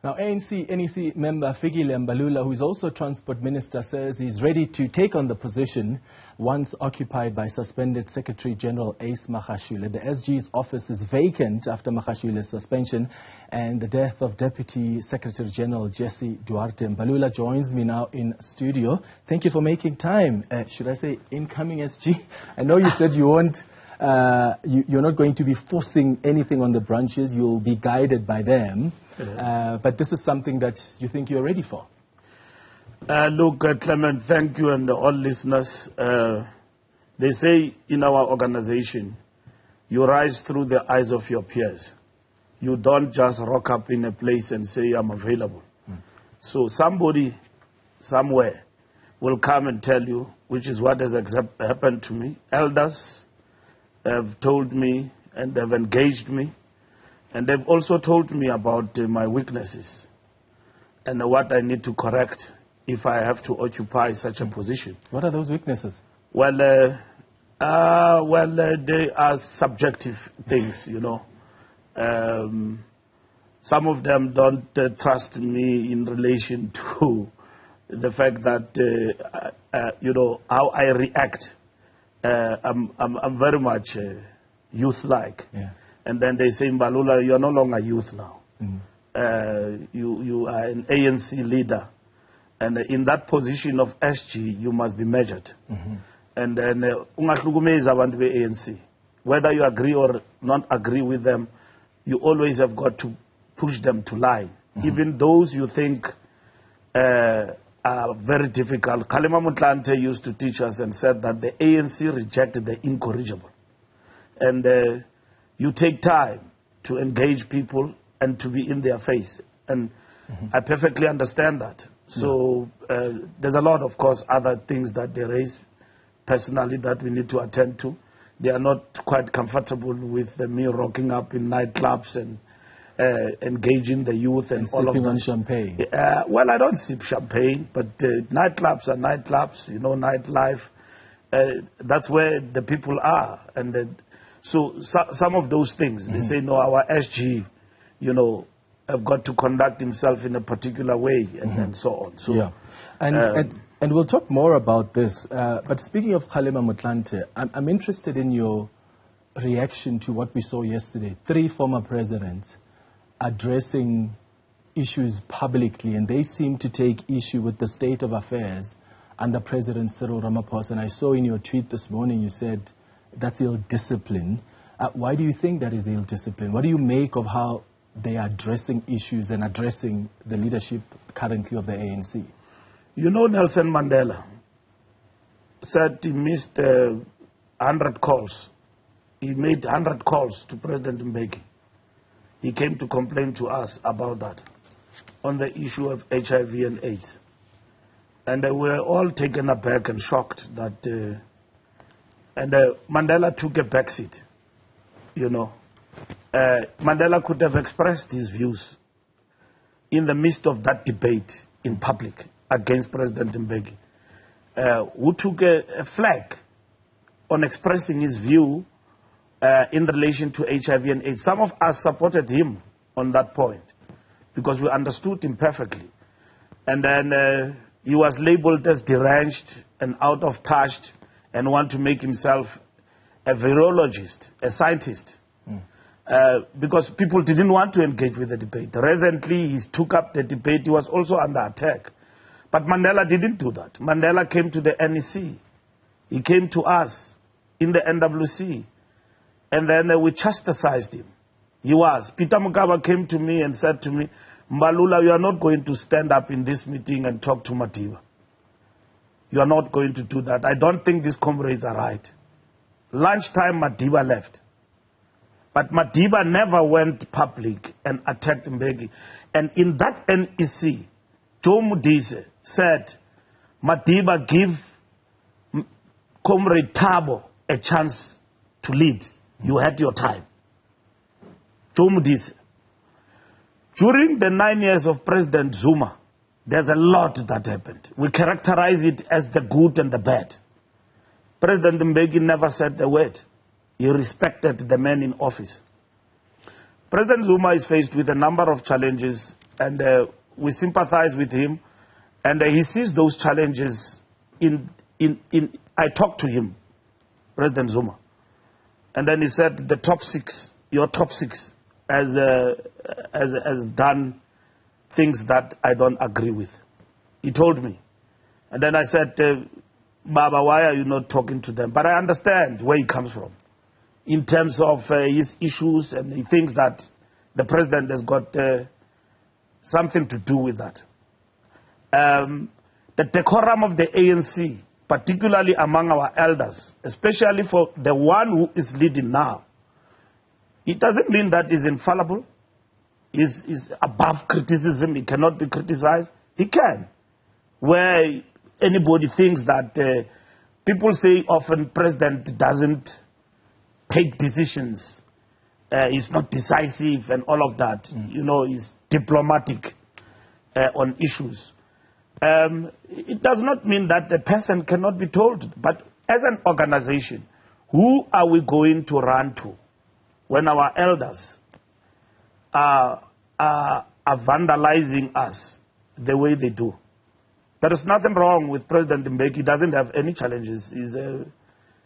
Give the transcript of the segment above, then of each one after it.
Now, ANC NEC member Fikile Mbalula, who is also Transport Minister, says he's ready to take on the position once occupied by suspended Secretary General Ace Magashule. The SG's office is vacant after Magashule's suspension and the death of Deputy Secretary General Jessie Duarte. Mbalula joins me now in studio. Thank you for making time. Should I say incoming SG? I know you said you won't. You're not going to be forcing anything on the branches. You'll be guided by them. But this is something that you think you're ready for. Look, Clement, thank you and all listeners. They say in our organization, you rise through the eyes of your peers. You don't just rock up in a place and say, I'm available. So somebody somewhere will come and tell you, which is what has happened to me. Elders have told me and they've engaged me. And they've also told me about my weaknesses and what I need to correct if I have to occupy such a position. What are those weaknesses? Well, they are subjective things, you know. Some of them don't trust me in relation to the fact that, you know, how I react. I'm very much youth-like. Yeah. And then they say, Mbalula, you're no longer youth now. You are an ANC leader. And in that position of SG, you must be measured. And then, ANC. Whether you agree or not agree with them, you always have got to push them to line. Even those you think are very difficult. Kgalema Motlanthe used to teach us and said that the ANC rejected the incorrigible. And you take time to engage people and to be in their face. And I perfectly understand that. So there's a lot, of course, other things that they raise personally that we need to attend to. They are not quite comfortable with me rocking up in nightclubs and engaging the youth and all of that. Sipping on champagne. Well, I don't sip champagne, but nightclubs are nightclubs, you know, nightlife. That's where the people are. And so some of those things, they say, no, our SG, you know, have got to conduct himself in a particular way and so on. So, yeah. And we'll talk more about this. But speaking of Kgalema Motlanthe, I'm interested in your reaction to what we saw yesterday. 3 former presidents addressing issues publicly, and they seem to take issue with the state of affairs under President Cyril Ramaphosa. And I saw in your tweet this morning you said that's ill-discipline. Why do you think that is ill-discipline? What do you make of how they are addressing issues and addressing the leadership currently of the ANC? You know, Nelson Mandela said he missed 100 calls. He made 100 calls to President Mbeki. He came to complain to us about that on the issue of HIV and AIDS. And we were all taken aback and shocked that Mandela took a backseat, you know. Mandela could have expressed his views in the midst of that debate in public against President Mbeki, who took a flag on expressing his view in relation to HIV and AIDS. Some of us supported him on that point because we understood him perfectly. And then he was labeled as deranged and out of touch and want to make himself a virologist, a scientist. Because people didn't want to engage with the debate. Recently, he took up the debate. He was also under attack. But Mandela didn't do that. Mandela came to the NEC. He came to us in the NWC. And then we chastised him. Peter Mokaba came to me and said to me, Mbalula, you are not going to stand up in this meeting and talk to Madiba. You are not going to do that. I don't think these comrades are right. Lunchtime, Madiba left. But Madiba never went public and attacked Mbeki. And in that NEC, Joe Mudise said, Madiba, give Comrade Thabo a chance to lead. You had your time. Joe Mudise. During the 9 years of President Zuma, there's a lot that happened. We characterize it as the good and the bad. President Mbeki never said a word. He respected the man in office. President Zuma is faced with a number of challenges and we sympathize with him, and he sees those challenges I talked to him, President Zuma, and then he said the top six, your top six, has done things that I don't agree with. He told me. And then I said, Baba, why are you not talking to them? But I understand where he comes from in terms of his issues, and he thinks that the president has got something to do with that. The decorum of the ANC, particularly among our elders, especially for the one who is leading now, it doesn't mean that he's infallible, he's above criticism, he cannot be criticized. He can. Where anybody thinks that people say often president doesn't take decisions, he's not decisive and all of that, you know, he's diplomatic on issues. It does not mean that the person cannot be told, but as an organization, who are we going to run to when our elders are vandalizing us the way they do? There is nothing wrong with President Mbeki. He doesn't have any challenges.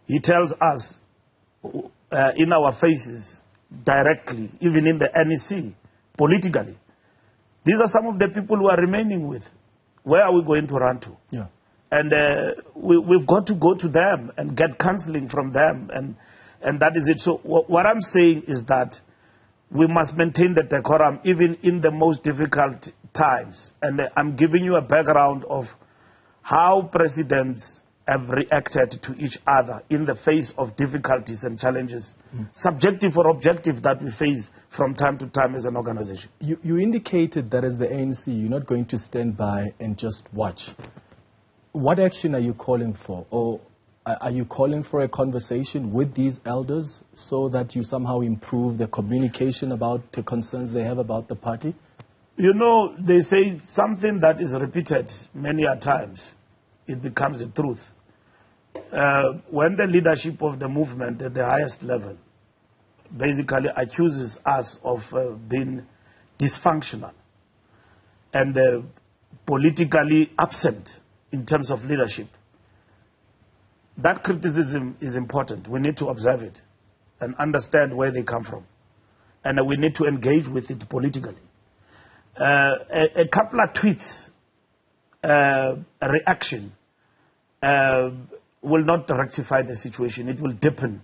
He tells us in our faces directly, even in the NEC, politically. These are some of the people who are remaining with. Where are we going to run to? Yeah. And we've got to go to them and get counseling from them. And that is it. So what I'm saying is that we must maintain the decorum even in the most difficult times. And I'm giving you a background of how presidents have reacted to each other in the face of difficulties and challenges, subjective or objective, that we face from time to time as an organization. You indicated that as the ANC, you're not going to stand by and just watch. What action are you calling for? Or are you calling for a conversation with these elders so that you somehow improve the communication about the concerns they have about the party? You know, they say something that is repeated many a times, it becomes the truth. When the leadership of the movement at the highest level basically accuses us of being dysfunctional and politically absent in terms of leadership, that criticism is important. We need to observe it and understand where they come from. And we need to engage with it politically. A couple of tweets, a reaction, will not rectify the situation. It will deepen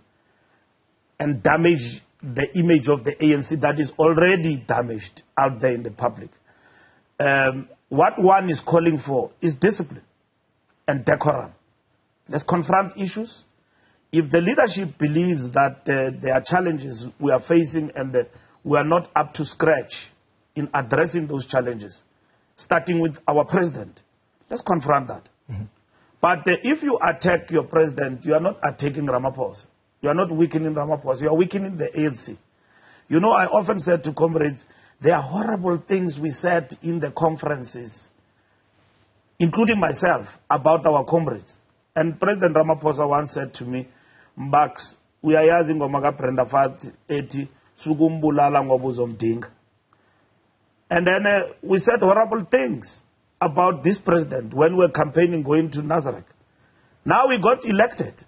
and damage the image of the ANC that is already damaged out there in the public. What one is calling for is discipline and decorum. Let's confront issues. If the leadership believes that there are challenges we are facing and we are not up to scratch in addressing those challenges, starting with our president, let's confront that. But if you attack your president, you are not attacking Ramaphosa. You are not weakening Ramaphosa. You are weakening the ANC. You know, I often said to comrades, there are horrible things we said in the conferences, including myself, about our comrades. And President Ramaphosa once said to me, Mbax, we are using Omagaprenda Fat 80, Sugumbulala Ngobuzomding. And then we said horrible things about this president when we were campaigning going to Nazareth. Now we got elected.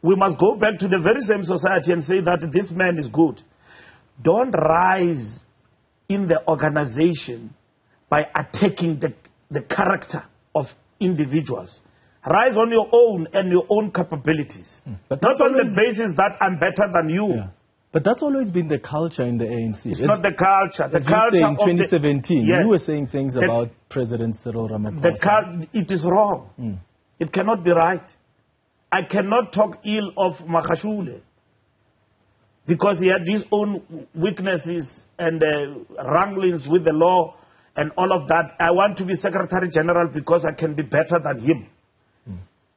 We must go back to the very same society and say that this man is good. Don't rise in the organization by attacking the character of individuals. Rise on your own and your own capabilities. But not on the basis that I'm better than you. Yeah. But that's always been the culture in the ANC. It's not the culture. The as culture you say in 2017, yes, you were saying things about President Cyril Ramaphosa. It is wrong. It cannot be right. I cannot talk ill of Magashule because he had his own weaknesses and wranglings with the law and all of that. I want to be Secretary General because I can be better than him.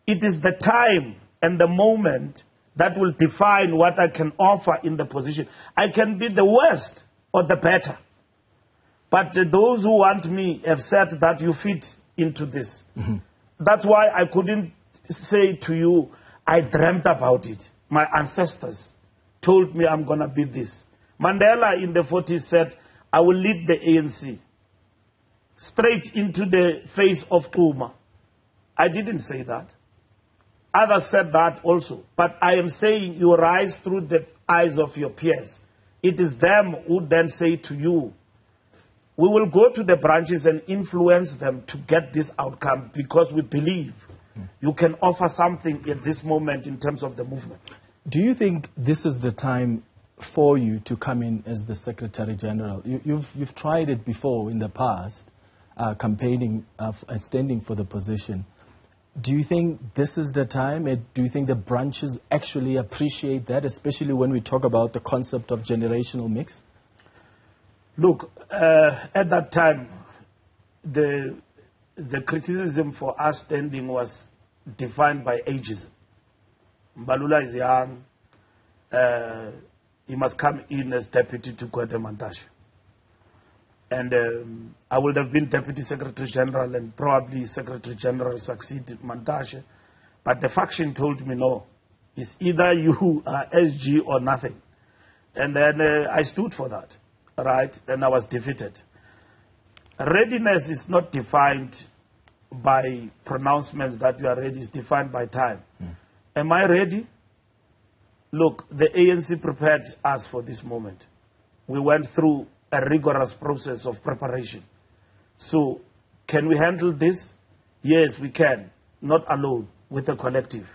It is the time and the moment that will define what I can offer in the position. I can be the worst or the better. But those who want me have said that you fit into this. That's why I couldn't say to you, I dreamt about it. My ancestors told me I'm going to be this. Mandela in the 40s said, I will lead the ANC. straight into the face of Uma. I didn't say that. Others said that also. But I am saying you rise through the eyes of your peers. It is them who then say to you, we will go to the branches and influence them to get this outcome because we believe you can offer something at this moment in terms of the movement. Do you think this is the time for you to come in as the Secretary General? You've tried it before in the past, campaigning and standing for the position. Do you think this is the time? Do you think the branches actually appreciate that, especially when we talk about the concept of generational mix? Look, at that time, the criticism for us standing was defined by ageism. Mbalula is young. He must come in as deputy to Gwede Mantashe. And I would have been Deputy Secretary General and probably Secretary General succeeded Mantashe. But the faction told me, no, it's either you are SG or nothing. And then I stood for that, right? And I was defeated. Readiness is not defined by pronouncements that you are ready. It's defined by time. Am I ready? Look, the ANC prepared us for this moment. We went through a rigorous process of preparation. So, can we handle this? Yes, we can. Not alone, with a collective.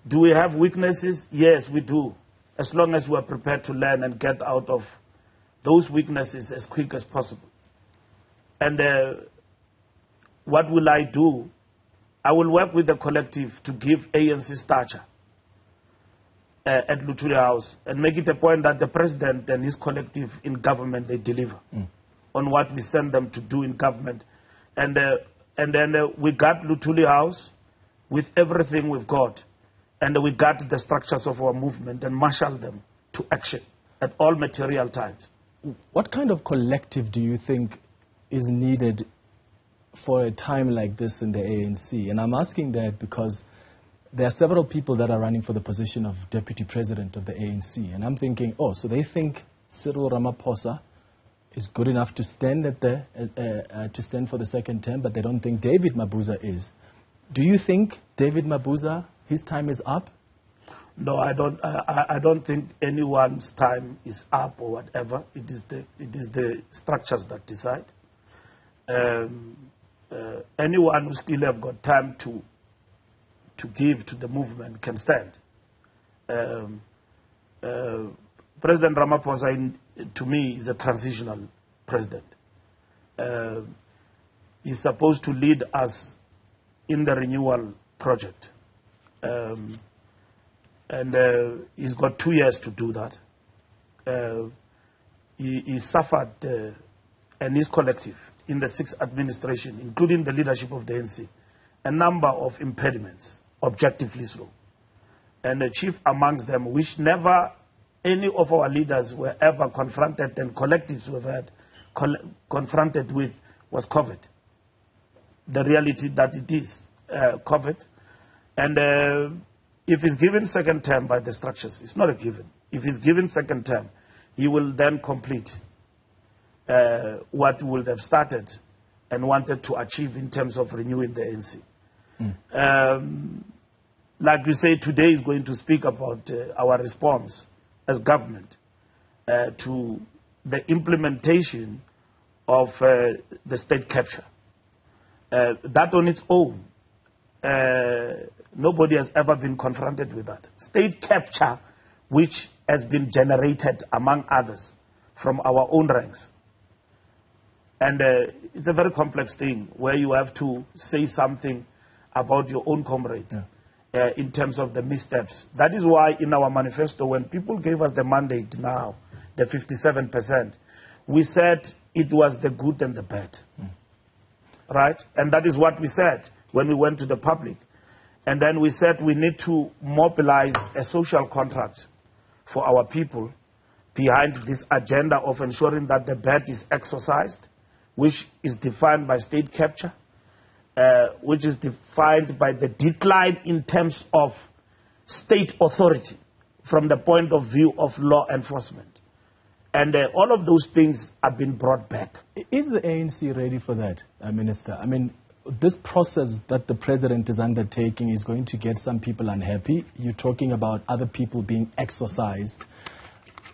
Do we have weaknesses? Yes, we do. As long as we are prepared to learn and get out of those weaknesses as quick as possible. And what will I do? I will work with the collective to give ANC stature at Luthuli House and make it a point that the president and his collective in government, they deliver on what we send them to do in government. And then we got Luthuli House with everything we've got. And we got the structures of our movement and marshaled them to action at all material times. What kind of collective do you think is needed for a time like this in the ANC? And I'm asking that because there are several people that are running for the position of Deputy President of the ANC. And I'm thinking, oh, so they think Cyril Ramaphosa is good enough to stand to stand for the second term, but they don't think David Mabuza is. Do you think David Mabuza, his time is up? No, I don't think anyone's time is up or whatever. It is the structures that decide. Anyone who still have got time to give to the movement can stand. President Ramaphosa, to me, is a transitional president. He's supposed to lead us in the renewal project. And he's got 2 years to do that. He suffered, and his collective, in the 6th administration, including the leadership of the ANC, a number of impediments, objectively so. And the chief amongst them, which never any of our leaders were ever confronted and collectives were confronted with, was COVID. The reality that it is COVID. And if he's given second term by the structures, it's not a given. If he's given second term, he will then complete what we would have started and wanted to achieve in terms of renewing the ANC. Like you say, today is going to speak about our response as government to the implementation of the state capture. That on its own, nobody has ever been confronted with that. State capture, which has been generated, among others, from our own ranks. And it's a very complex thing where you have to say something about your own comrade in terms of the missteps. That is why in our manifesto, when people gave us the mandate now, the 57%, we said it was the good and the bad. Right? And that is what we said when we went to the public. And then we said we need to mobilize a social contract for our people behind this agenda of ensuring that the bad is exercised, which is defined by state capture, which is defined by the decline in terms of state authority from the point of view of law enforcement. And all of those things have been brought back. Is the ANC ready for that, Minister? I mean, this process that the president is undertaking is going to get some people unhappy. You're talking about other people being exorcised.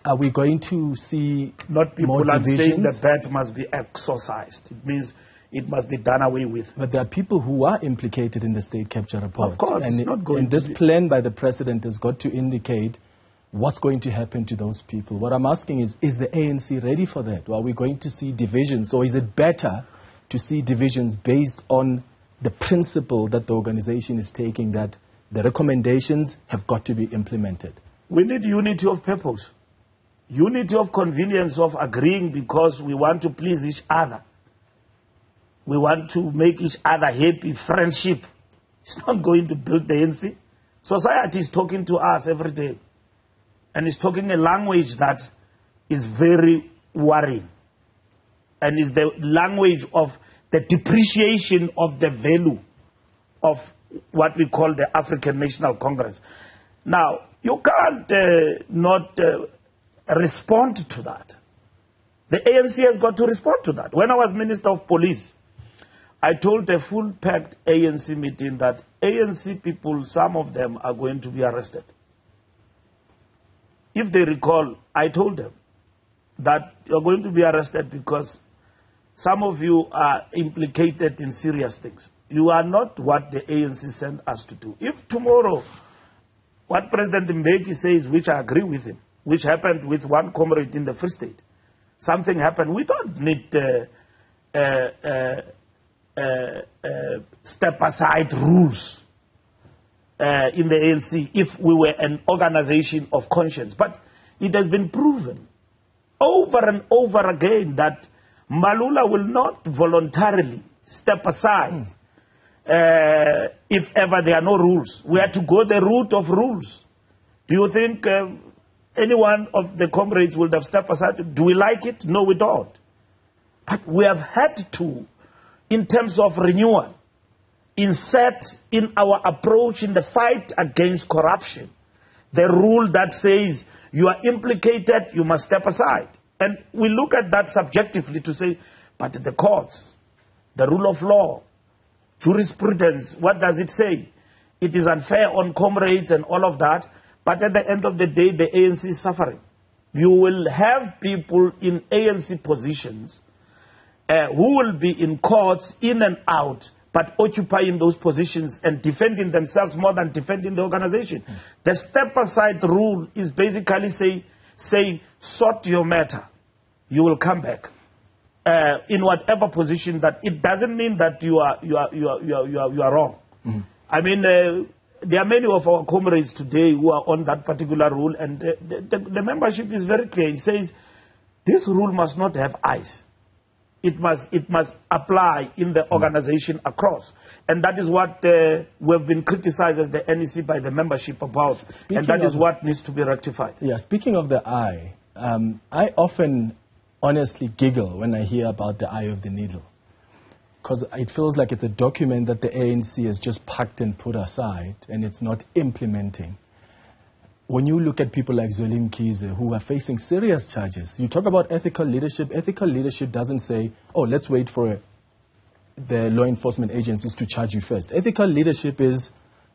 Are we going to see not people? More I'm saying divisions? the bat must be exorcised. It means it must be done away with. But there are people who are implicated in the state capture report. Of course, and it's not going and this to be. plan by the president has got to indicate what's going to happen to those people. What I'm asking is the ANC ready for that? Are we going to see divisions, or is it better to see divisions based on the principle that the organization is taking, that the recommendations have got to be implemented? We need unity of purpose, unity of convenience of agreeing because we want to please each other. We want to make each other happy, friendship. It's not going to build the ANC. Society is talking to us every day. And it's talking a language that is very worrying. And is the language of the depreciation of the value of what we call the African National Congress. Now, you can't not respond to that. The ANC has got to respond to that. When I was Minister of Police, I told a full-packed ANC meeting that ANC people, some of them are going to be arrested. If they recall, I told them that you're going to be arrested because some of you are implicated in serious things. You are not what the ANC sent us to do. If tomorrow, what President Mbeki says, which I agree with him, which happened with one comrade in the Free State, something happened, we don't need step-aside rules in the ANC if we were an organization of conscience. But it has been proven over and over again that Mbalula will not voluntarily step aside if ever there are no rules. We have to go the route of rules. Do you think any one of the comrades would have stepped aside? Do we like it? No, we don't. But we have had to, in terms of renewal, insert in our approach in the fight against corruption the rule that says you are implicated, you must step aside. And we look at that subjectively to say, but the courts, the rule of law, jurisprudence, what does it say? It is unfair on comrades and all of that, but at the end of the day, the ANC is suffering. You will have people in ANC positions who will be in courts, in and out, but occupying those positions and defending themselves more than defending the organization. The step-aside rule is basically saying, sort your matter. You will come back in whatever position. That it doesn't mean that you are wrong. I mean, there are many of our comrades today who are on that particular rule, and the membership is very clear. It says this rule must not have eyes. It must apply in the organization across. And that is what we have been criticized as the NEC by the membership about. And that is what needs to be rectified. Yeah, speaking of the eye, I often honestly giggle when I hear about the eye of the needle. Because it feels like it's a document that the ANC has just packed and put aside, and it's not implementing. When you look at people like Zweli Mkhize, who are facing serious charges, you talk about ethical leadership. Ethical leadership doesn't say, oh, let's wait for the law enforcement agencies to charge you first. Ethical leadership is,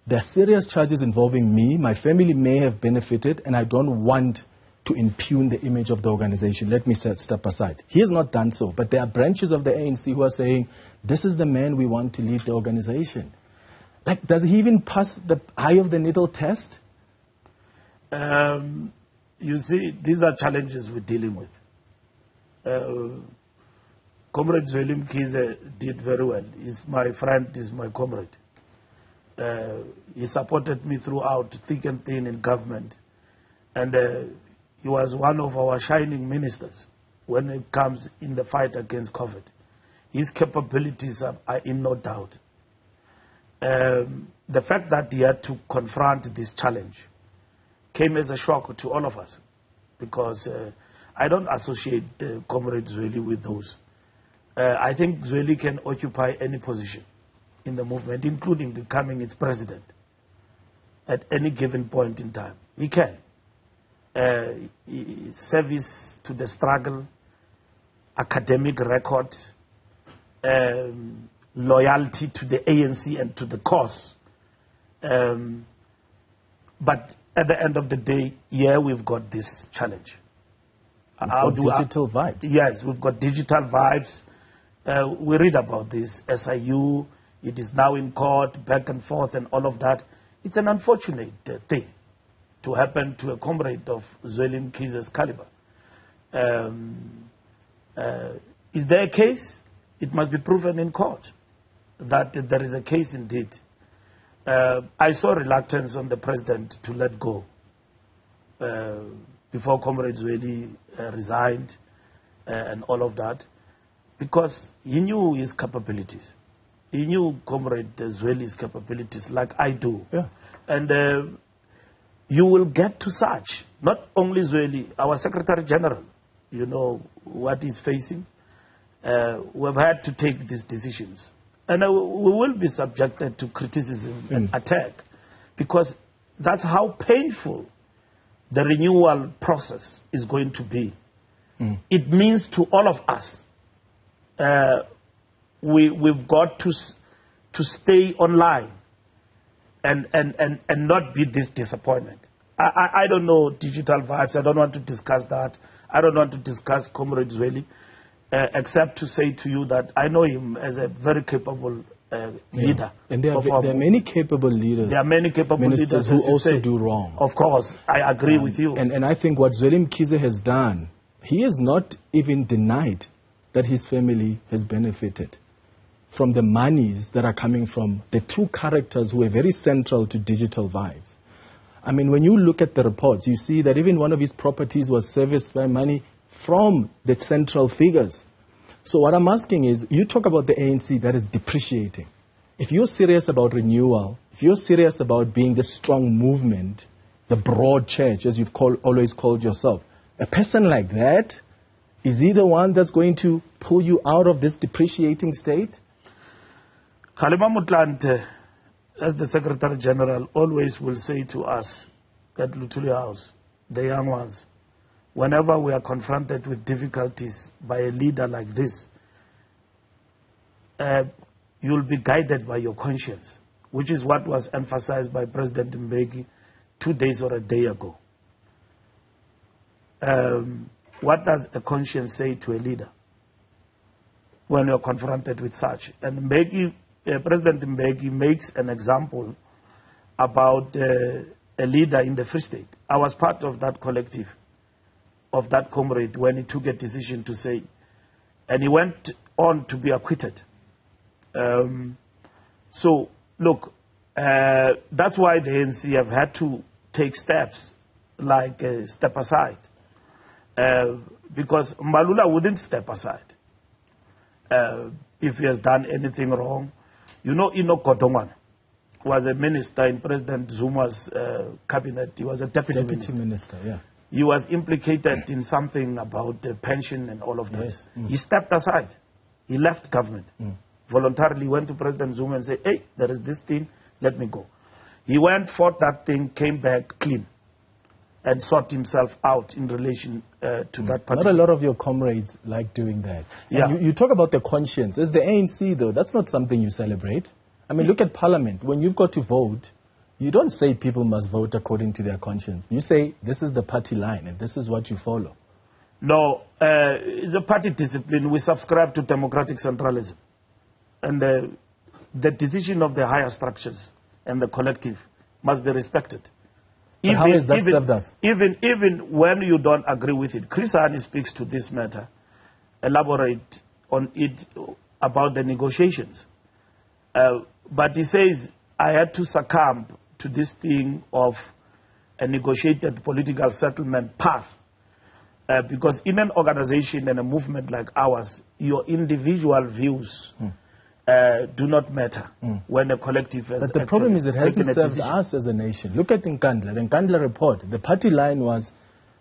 there are serious charges involving me, my family may have benefited, and I don't want to impugn the image of the organization. Let me step aside. He has not done so, but there are branches of the ANC who are saying, this is the man we want to lead the organization. Like, does he even pass the eye of the needle test? You see, these are challenges we're dealing with. Comrade Zweli Mkhize did very well. He's my friend, he's my comrade. He supported me throughout, thick and thin, in government. And he was one of our shining ministers when it comes in the fight against COVID. His capabilities are in no doubt. The fact that he had to confront this challenge came as a shock to all of us, because I don't associate Comrade Zweli with those. I think Zweli can occupy any position in the movement, including becoming its president at any given point in time. He can. service to the struggle, academic record, loyalty to the ANC and to the cause. But at the end of the day, we've got this challenge. Digital vibes. Yes, we've got digital vibes. We read about this, SIU, it is now in court, back and forth and all of that. It's an unfortunate thing to happen to a comrade of Zweli Mkhize's caliber. Is there a case? It must be proven in court that there is a case indeed. I saw reluctance on the president to let go before Comrade Zweli resigned and all of that, because he knew his capabilities. He knew Comrade Zweli's capabilities like I do. Yeah. And you will get to such, not only Zweli, our Secretary General, you know what he's facing. We've had to take these decisions. And we will be subjected to criticism and attack, because that's how painful the renewal process is going to be. It means to all of us, we've got to stay online and not be this disappointment. I don't know digital vibes. I don't want to discuss that. I don't want to discuss Comrade Zweli, except to say to you that I know him as a very capable leader. And there are many capable leaders. There are many capable leaders who also do wrong. Of course, I agree with you. And I think what Zweli Mkhize has done, he has not even denied that his family has benefited from the monies that are coming from the two characters who are very central to digital vibes. I mean, when you look at the reports, you see that even one of his properties was serviced by money from the central figures. So what I'm asking is, you talk about the ANC that is depreciating. If you're serious about renewal, if you're serious about being the strong movement, the broad church, as you've always called yourself, a person like that, is he the one that's going to pull you out of this depreciating state? Khalima Mutlante, as the Secretary General, always will say to us at Luthuli House, the young ones, whenever we are confronted with difficulties by a leader like this, you'll be guided by your conscience, which is what was emphasized by President Mbeki 2 days or a day ago. What does a conscience say to a leader when you're confronted with such? And President Mbeki makes an example about a leader in the Free State. I was part of that collective, of that comrade, when he took a decision to say, and he went on to be acquitted. So, look, that's why the ANC have had to take steps like step aside. Because Mbalula wouldn't step aside if he has done anything wrong. You know, Enoch Godongwana was a minister in President Zuma's cabinet. He was a deputy minister. Yeah. He was implicated in something about the pension and all of that. Yes. He stepped aside. He left government. Voluntarily went to President Zuma and said, hey, there is this thing, let me go. He went, fought that thing, came back clean, and sought himself out in relation to that party. Not a lot of your comrades like doing that. Yeah. And you talk about the conscience. As the ANC, though, that's not something you celebrate. I mean, look at Parliament. When you've got to vote, you don't say people must vote according to their conscience. You say, this is the party line, and this is what you follow. No, it's a party discipline. We subscribe to democratic centralism. And the decision of the higher structures and the collective must be respected. But how has that served us? Even when you don't agree with it. Chris Hani speaks to this matter, elaborate on it about the negotiations. But he says, I had to succumb to this thing of a negotiated political settlement path. Because in an organization and a movement like ours, your individual views do not matter when a collective has. But the problem is it hasn't served us as a nation. Look at Nkandla. The Nkandla report. The party line was,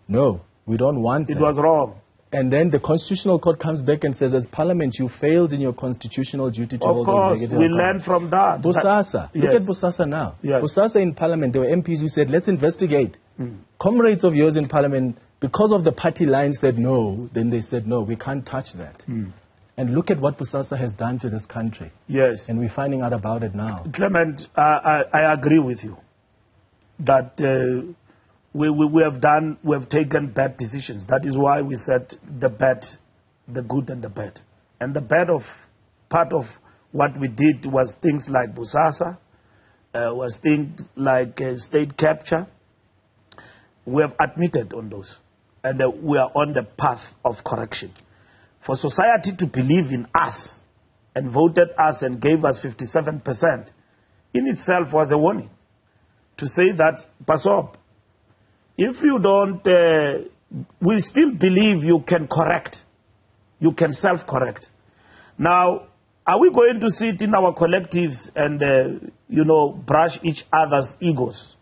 no, we don't want that. It was wrong. And then the Constitutional Court comes back and says, as Parliament, you failed in your constitutional duty to hold the executive. Of course, we learned from that. Bosasa. Look at Bosasa now. Yes. Bosasa in Parliament, there were MPs who said, let's investigate. Comrades of yours in Parliament, because of the party line, said no. Then they said, no, we can't touch that. And look at what Bosasa has done to this country. Yes. And we're finding out about it now. Clement, I agree with you that we have taken bad decisions. That is why we said the bad, the good and the bad. And the bad of part of what we did was things like Bosasa, was things like state capture. We have admitted on those. And we are on the path of correction. For society to believe in us and voted us and gave us 57% in itself was a warning to say that, pass up. If you don't, we still believe you can correct. You can self-correct. Now, are we going to sit in our collectives and, brush each other's egos?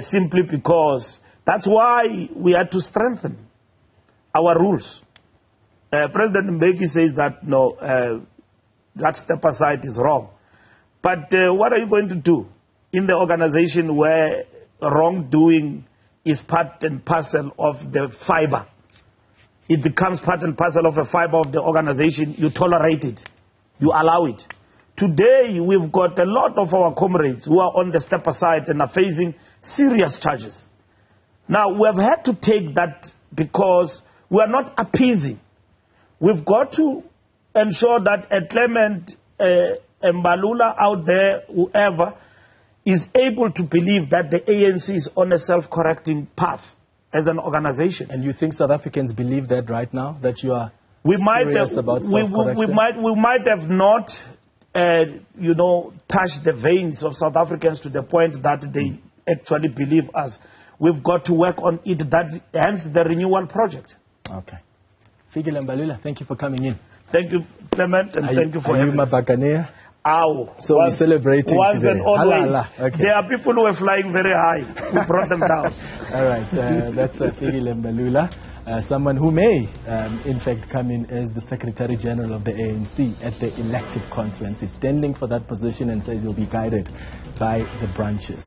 Simply because that's why we had to strengthen our rules. President Mbeki says that, no, that step aside is wrong. But what are you going to do in the organization where wrongdoing is part and parcel of the fiber? It becomes part and parcel of a fiber of the organization. You tolerate it. You allow it. Today, we've got a lot of our comrades who are on the step aside and are facing serious charges. Now, we have had to take that because we are not appeasing. We've got to ensure that a Clement Mbalula out there, whoever, is able to believe that the ANC is on a self-correcting path as an organization. And you think South Africans believe that right now, that you are serious about self-correction? We might have not, touched the veins of South Africans to the point that they actually believe us. We've got to work on it, hence the renewal project. Okay. Fikile Mbalula, thank you for coming in. Thank you, Clement, and thank you for having us. Are you Ow. So we're celebrating once today. And always. Okay. There are people who are flying very high. We brought them down. All right. That's Fikile Mbalula, someone who may, in fact, come in as the Secretary General of the ANC at the elective conference. He's standing for that position and says he'll be guided by the branches.